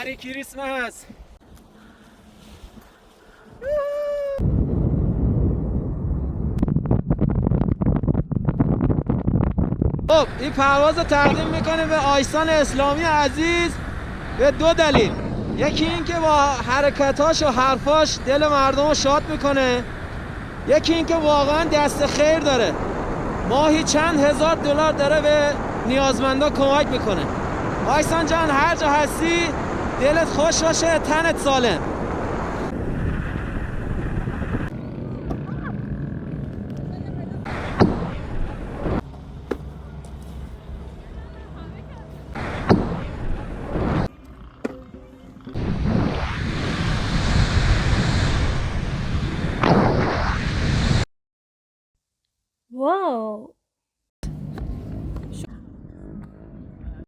مری کریسمس. خب این پرواز رو تقدیم میکنه به آیسان اسلامی عزیز به دو دلیل. یکی این که با حرکتاش و حرفاش دل مردم رو شاد میکنه، یکی این که واقعا دست خیر داره، ماهی چند هزار دلار داره به نیازمندا کمک میکنه. آیسان جان هر جا هستی دلت خوش باشه، تنت سالم. Whoa.